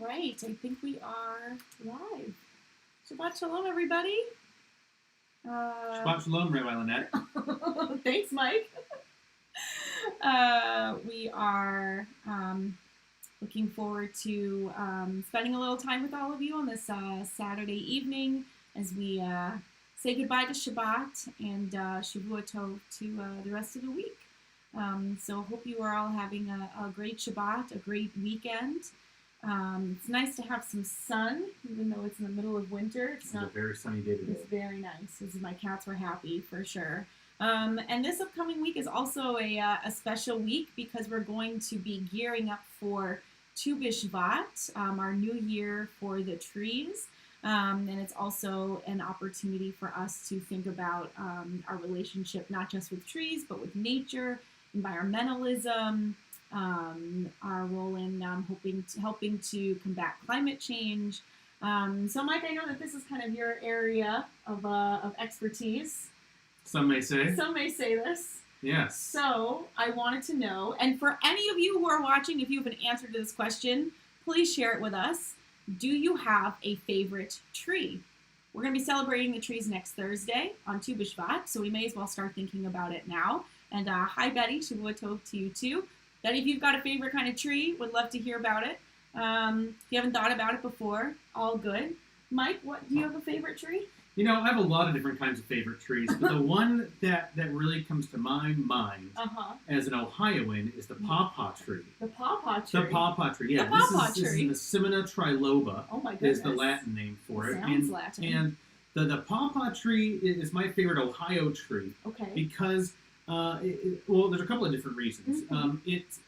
right, I think we are live. Shabbat Shalom, everybody. Shabbat Shalom, Rabbi Lynette. Thanks, Mike. We are looking forward to spending a little time with all of you on this Saturday evening as we say goodbye to Shabbat and Shavua Tov to the rest of the week. So hope you are all having a great Shabbat, a great weekend. It's nice to have some sun, even though it's in the middle of winter. It's not a very sunny day today. It's very nice. My cats were happy for sure. And this upcoming week is also a special week because we're going to be gearing up for Tu B'Shvat, our new year for the trees. And it's also an opportunity for us to think about our relationship, not just with trees, but with nature, environmentalism, our role in helping to combat climate change. So, Mike, I know that this is kind of your area of expertise. Some may say. Some may say this. Yes. So, I wanted to know, and for any of you who are watching, if you have an answer to this question, please share it with us. Do you have a favorite tree? We're going to be celebrating the trees next Thursday on Tu B'Shvat, so we may as well start thinking about it now. And hi, Betty. Shavua Tov to you, too. Betty, if you've got a favorite kind of tree, would love to hear about it. If you haven't thought about it before, all good. Mike, do you have a favorite tree? You know, I have a lot of different kinds of favorite trees, but the one that really comes to my mind as an Ohioan is the pawpaw tree. The pawpaw tree? The pawpaw tree, yeah. The pawpaw tree. This is the Simina triloba. Oh my goodness. Is the Latin name for it. Sounds Latin. And the pawpaw tree is my favorite Ohio tree. Okay. Because well, there's a couple of different reasons. Mm-hmm.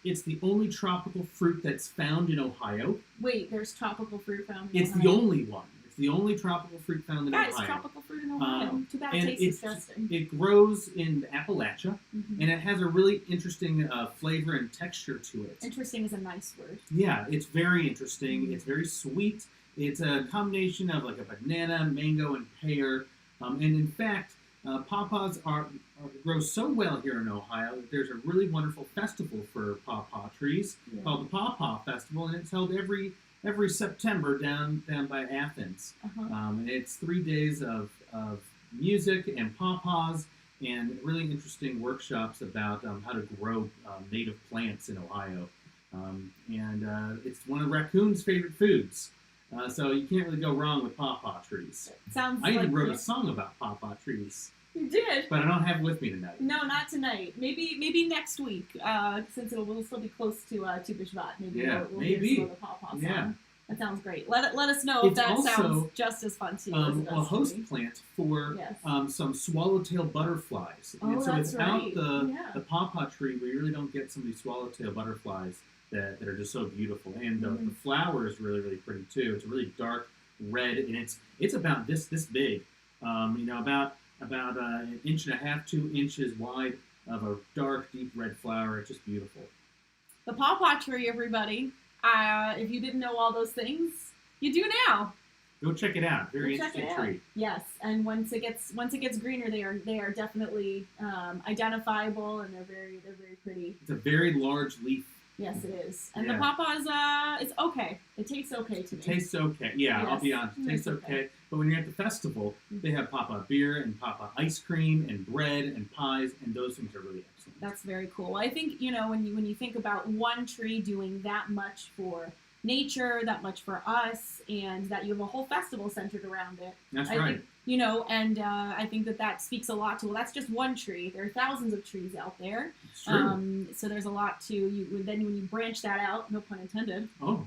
It's the only tropical fruit that's found in Ohio. Wait, there's tropical fruit found in Ohio? It's the only one. It's the only tropical fruit found in Ohio. That is tropical fruit in Ohio. Too bad it tastes disgusting. It grows in Appalachia, mm-hmm. and it has a really interesting flavor and texture to it. Interesting is a nice word. Yeah, it's very interesting. Mm-hmm. It's very sweet. It's a combination of like a banana, mango, and pear. And in fact, pawpaws grow so well here in Ohio that there's a really wonderful festival for pawpaw trees called the Pawpaw Festival, and it's held every September down by Athens. And it's 3 days of music and pawpaws and really interesting workshops about how to grow native plants in Ohio. And it's one of raccoon's favorite foods. So you can't really go wrong with pawpaw trees. I even wrote a song about pawpaw trees. You did? But I don't have it with me tonight. No, not tonight. Maybe next week, since we'll still be close to Tu B'Shvat. Maybe we'll get some of the pawpaw song. Yeah. That sounds great. Let us know if that sounds just as fun to you as it does a host plant for some swallowtail butterflies. And so without the pawpaw tree, we really don't get some of these swallowtail butterflies that are just so beautiful. And the flower is really, really pretty too. It's a really dark red, and it's about this big. About an inch and a half, 2 inches wide of a dark, deep red flower. It's just beautiful. The pawpaw tree, everybody. If you didn't know all those things, you do now. Go check it out. Very interesting tree. Yes, and once it gets greener, they are definitely identifiable, and they're very pretty. It's a very large leaf. Yes, it is. And the pawpaw is it's okay. It tastes okay to me. It tastes okay. Yeah, yes. I'll be honest. It tastes okay. But when you're at the festival, they have pawpaw beer and pawpaw ice cream and bread and pies, and those things are really excellent. That's very cool. I think, when you think about one tree doing that much for nature, that much for us, and that you have a whole festival centered around it. That's right. I think that speaks a lot to, well, that's just one tree. There are thousands of trees out there. It's true. So there's a lot then when you branch that out, no pun intended. Oh,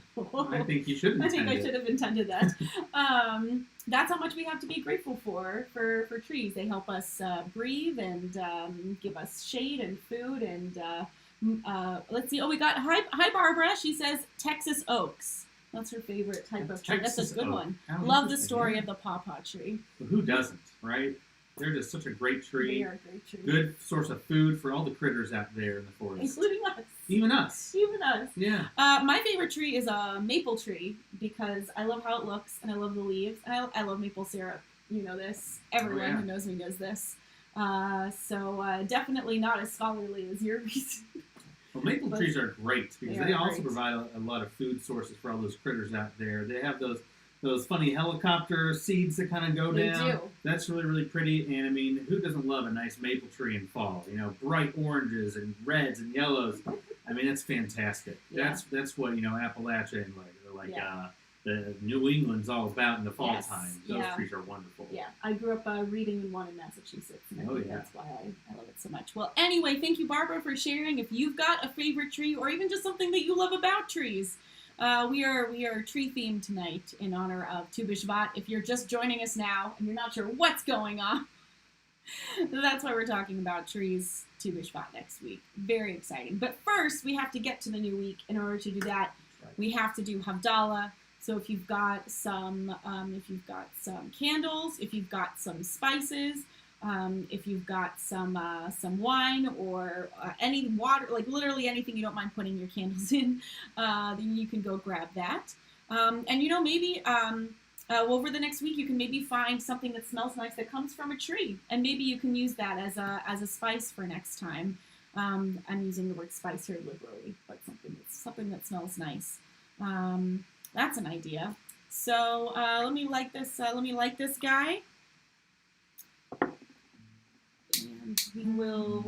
I think you should intend I should have intended that. That's how much we have to be grateful for trees. They help us breathe and give us shade and food and let's see. Oh, we got hi Barbara. She says Texas oaks. That's her favorite type of tree. That's a good one. Love the story of the pawpaw tree. Well, who doesn't, right? They're just such a great tree. They are a great tree. Good source of food for all the critters out there in the forest. Including us. Even us. Even us. Yeah. My favorite tree is a maple tree because I love how it looks and I love the leaves. And I love maple syrup. You know this. Everyone who knows me knows this. So definitely not as scholarly as your reason. Well, maple But trees are great because they they are also great. provide a lot of food sources for all those critters out there. They have those funny helicopter seeds that kind of go They down. do. That's really, really pretty. And I mean, who doesn't love a nice maple tree in fall? You know, bright oranges and reds and yellows. I mean, that's fantastic. Yeah. That's what, you know, Appalachia and Yeah. the New England's all about in the fall Yes. time. Those Yeah. trees are wonderful. Yeah, I grew up reading in one in Massachusetts, and I Oh, think yeah. that's why I love it so much. Well, anyway, thank you, Barbara, for sharing. If you've got a favorite tree, or even just something that you love about trees, we are tree themed tonight in honor of Tu B'Shvat. If you're just joining us now and you're not sure what's going on, that's why we're talking about trees Tu B'Shvat next week. Very exciting. But first, we have to get to the new week. In order to do that, Right. we have to do Havdalah. So if you've got some candles, if you've got some spices, if you've got some wine or any water, like literally anything you don't mind putting your candles in, then you can go grab that. And you know, maybe over the next week you can maybe find something that smells nice that comes from a tree, and maybe you can use that as a spice for next time. I'm using the word spice here liberally, but something that smells nice. That's an idea. So let me light this guy, and we will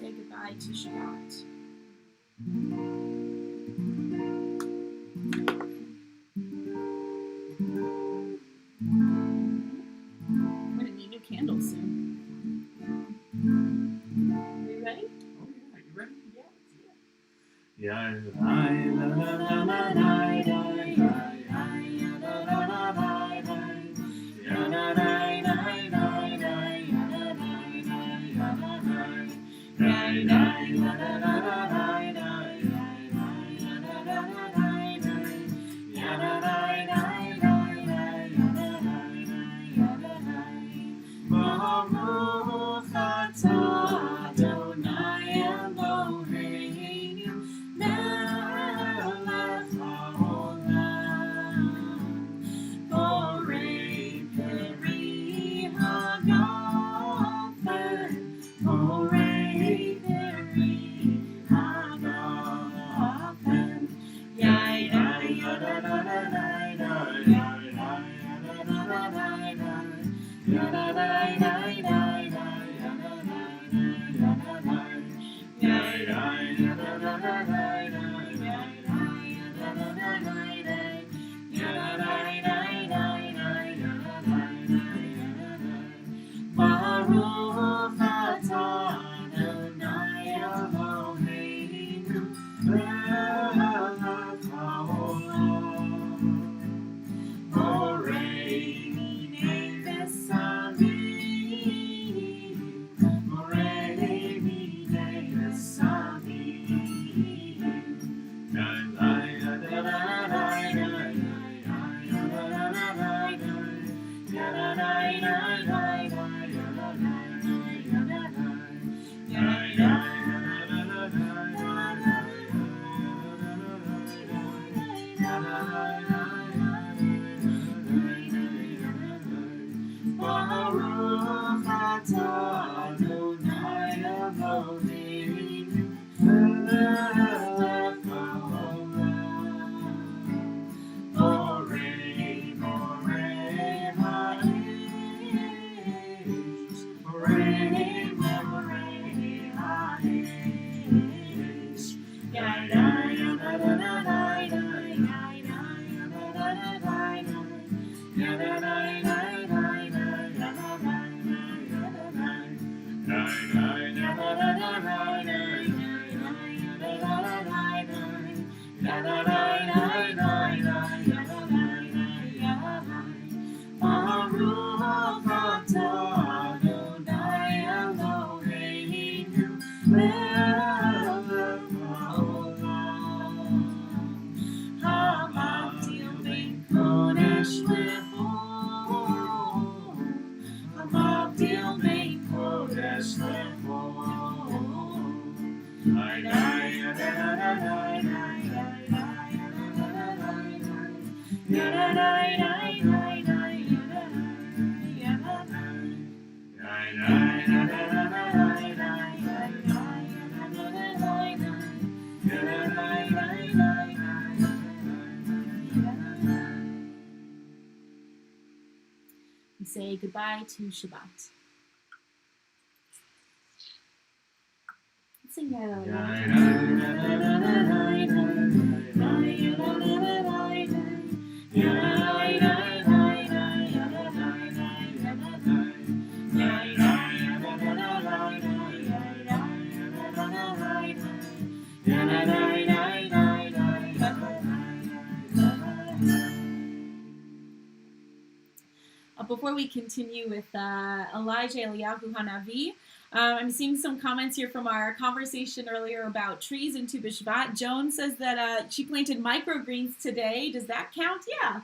say goodbye to Shabbat. I'm gonna need new candles soon. Are you ready? Oh, yeah. You ready? Yeah. Baruch atah Adonai Eloheinu melech haolam borei peri hagafen borei peri hagafen yai yai yada da da da da yai yai yada da da da da yada da da da da yada da da da Baruch atah Adonai Eloheinu melech haolam borei minei besamim borei minei besamim Baruch atah Adonai Eloheinu melech haolam borei borei ha'esh borei borei ha'esh yai yai yada da da da da yai yai yada da da da da yada da da da da yada Baruch atah Adonai Eloheinu melech haolam hamavdil ben kodesh lechol hamavdil ben kodesh lechol yai yai yada da da da yai yai yai yada da da da yada da da da yada da yada da say goodbye to Shabbat. Let's sing Before we continue with Elijah Eliyahu Hanavi, I'm seeing some comments here from our conversation earlier about trees in Tu B'Shvat. Joan says that she planted microgreens today. Does that count? Yeah,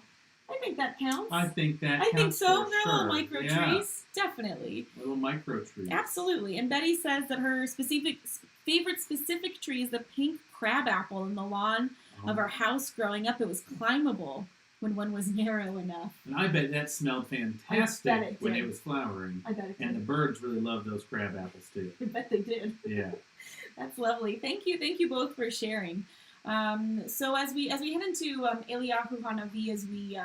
I think that counts. I think that I counts think so. for They're sure. little micro trees. Definitely. Little micro trees. Absolutely. And Betty says that her favorite specific tree is the pink crabapple in the lawn of our house growing up. It was climbable when one was narrow enough. And I bet that smelled fantastic when it was flowering. I bet it did. And the birds really love those crab apples too. I bet they did. Yeah. That's lovely. Thank you both for sharing. So as we head into Eliyahu Hanavi, as we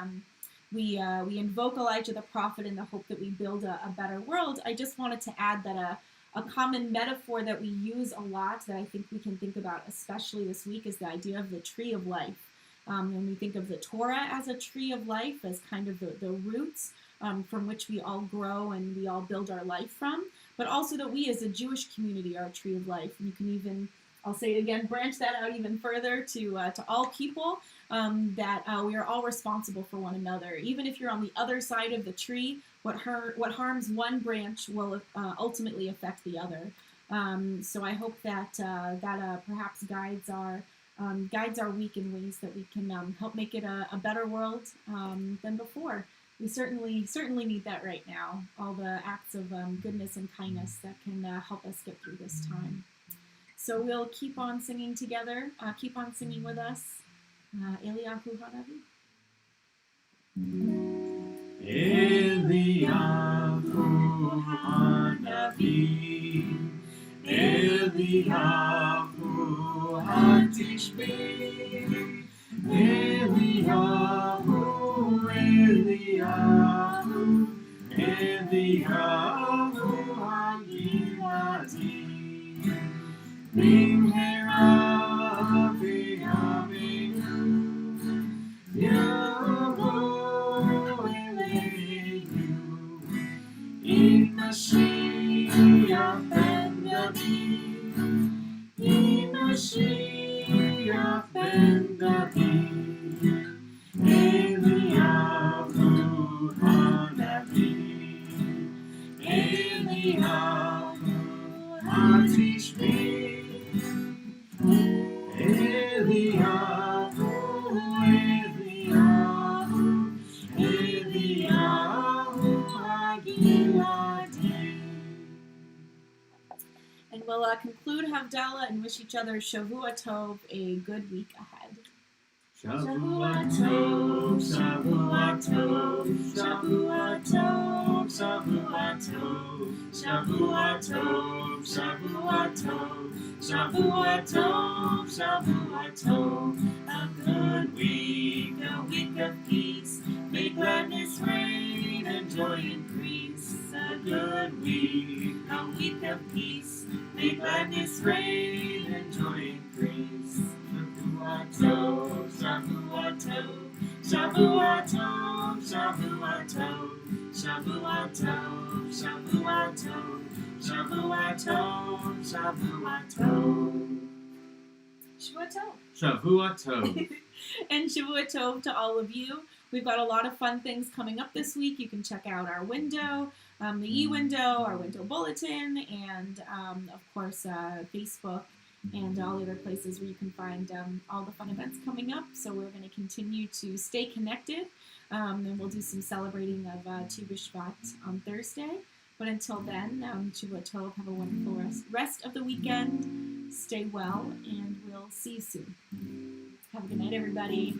invoke Elijah the prophet in the hope that we build a better world, I just wanted to add that a common metaphor that we use a lot that I think we can think about especially this week is the idea of the tree of life. When we think of the Torah as a tree of life, as kind of the roots from which we all grow and we all build our life from, but also that we as a Jewish community are a tree of life. And you can even, I'll say it again, branch that out even further to all people, that we are all responsible for one another. Even if you're on the other side of the tree, what harms one branch will ultimately affect the other. So I hope that perhaps guides our week in ways that we can help make it a better world than before. We certainly need that right now. All the acts of goodness and kindness that can help us get through this time. So we'll keep on singing together. Keep on singing with us. Eliyahu Hanavi. Eliyahu Hanavi, Eliyahu Hatishbi, Eliyahu, Eliyahu, Eliyahu Hagilati, Bimhera V'Yaminu, Yavo Eleinu, In Mashiach ben David, In Mashiach ben David, Eliyahu Hanavi, Eliyahu Hatishbi, Eliyahu, Eliyahu, Eliyahu Hagiladi. And we'll conclude Havdalah and wish each other Shavua Tov, a good week ahead. Shavua Tov, Shavua Tov, Shavua Tov, Shavua Tov, Shavua Tov, Shavua Tov, Shavua Tov, Shavua Tov. A good week, a week of peace. May gladness reign and joy increase. A good week, a week of peace. May gladness reign and joy increase. Shavua Tov, Shavua Tov, Shavua Tov, Shavua Tov, Shavua Tov, Shavua Tov, Shavua Tov, Shavua Tov. Shavua Tov. Shavua Tov. And Shavua Tov to all of you. We've got a lot of fun things coming up this week. You can check out our window, the e-window, our window bulletin, and of course Facebook and all the other places where you can find all the fun events coming up. So we're going to continue to stay connected, and we'll do some celebrating of Tu B'Shvat on Thursday. But until then, Shavua Tov, have a wonderful rest of the weekend. Stay well, and we'll see you soon. Have a good night, everybody.